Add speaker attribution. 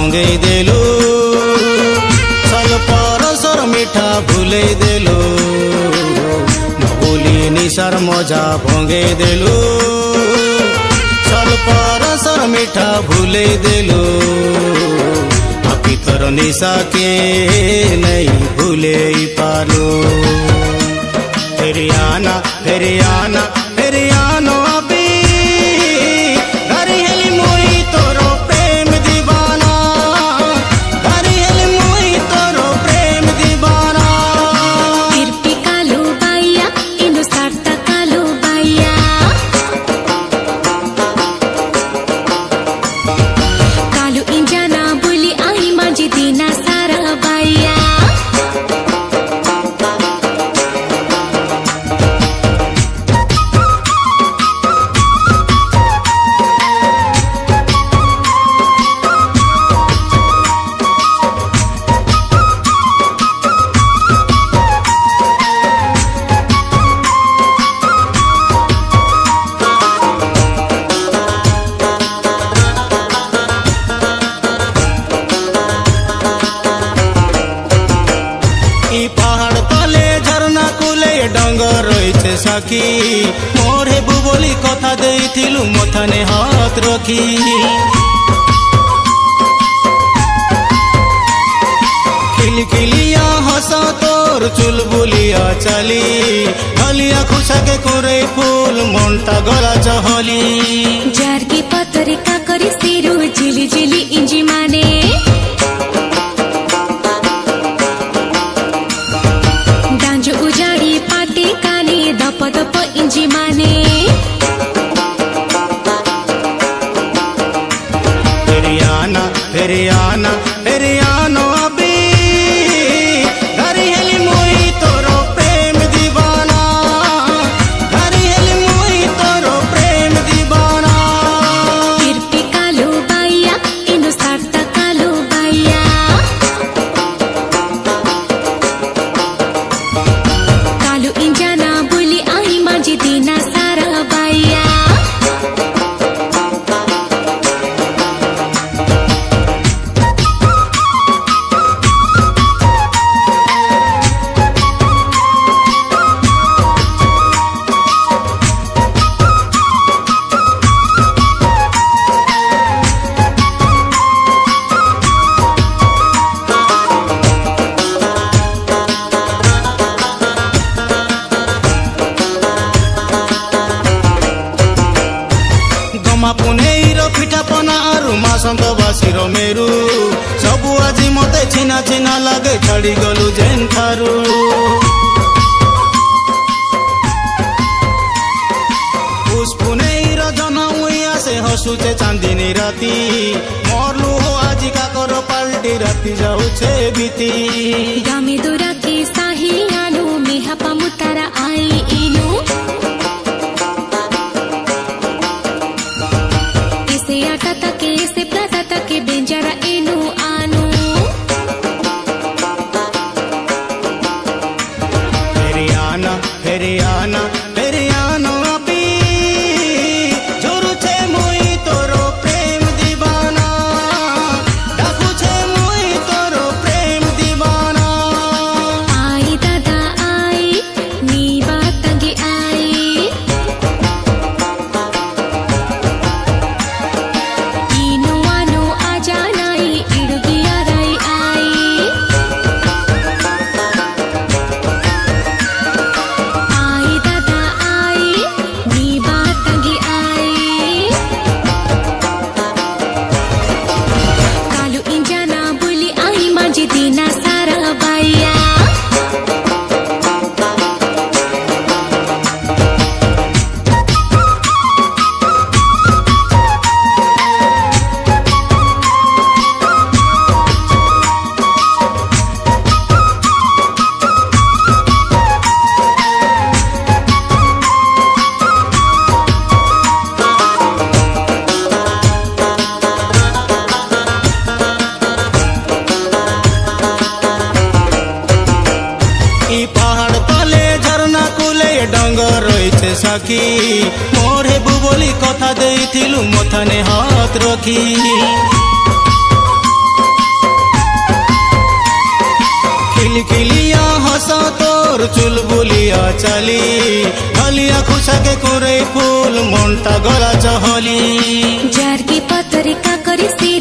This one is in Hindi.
Speaker 1: भंगई देलु स्वल्प रसर मिठा भूलई देलु भूली निशार मजा भंगई देलु स्वल्प रसर मिठा भूलई देलु तोर निशा के नहीं भूले पारो फेरियाना फेरियाना फेरियानो अभी घरी हेली मुई तोरो प्रेम दीवाना घरी हेली मुई तोरो प्रेम दीवाना
Speaker 2: तिरपी कालो बाइया इनु सार्ता कालो बाइया कालो इंजाना बोली आई मांजी दीना सारा बाइया
Speaker 1: पहाड़ तले झरना कूले डंगर रही साखी मोर हेबु बोली कथा देइथिलु मथाने हाथ रखी खिलखिलिया हसा तोर चुलबुलिया चली हलिया खुशा के कुरे फूल मोंटा गला चहली
Speaker 2: जार की पतरे का करी सिरु जिली जिली इंजी माने उजाड़ी पाटे काने दप दप इंजी माने
Speaker 1: फेरियाना फेरियाना फेरियानो अभी घरी हेली मुई तोरो प्रेम दीवाना घरी हेली मुई तोरो प्रेम दीवाना
Speaker 2: तिरपी कालो बाइया इनु सार्ता कालो बाइया कालो इंजाना बोली आई मांजी दीना सारा बाइया पुनेर पिठापना आरु मासंतवासीर मेरु सबु आज मते छिना छिना लागे छाड़ी गलु जेन थारु उस पुनेर जनाउई आसे हसुचे चांदिनी राती मरलु हो आज काकर पाल्टी राती जाउछे बीती गामे दोरा के साही आनु मेहा पामुतारा आई इनु तके से प्लाजा तके बेंजारा इनु आनु
Speaker 1: फेरियाना फेरियाना फेरियानो अभी जोरु छे मुई तोरो प्रेम दीवाना डाकू छे मुई तोरो प्रेम दीवाना
Speaker 2: आई दादा आई नी बात तंगी आई दीना सारा बाइया
Speaker 1: पहाड़ तले झरना कूले डंगर रही साखी मोर हेबु बोली कथा देइथिलु मथाने हाथ रखी খিলখিলিয়া হসা তোর চুলবুলিয়া চালি হলিয়া খুশাকে করে ফুল মনটা গলা চহলি
Speaker 2: जार की पतरी का करी सी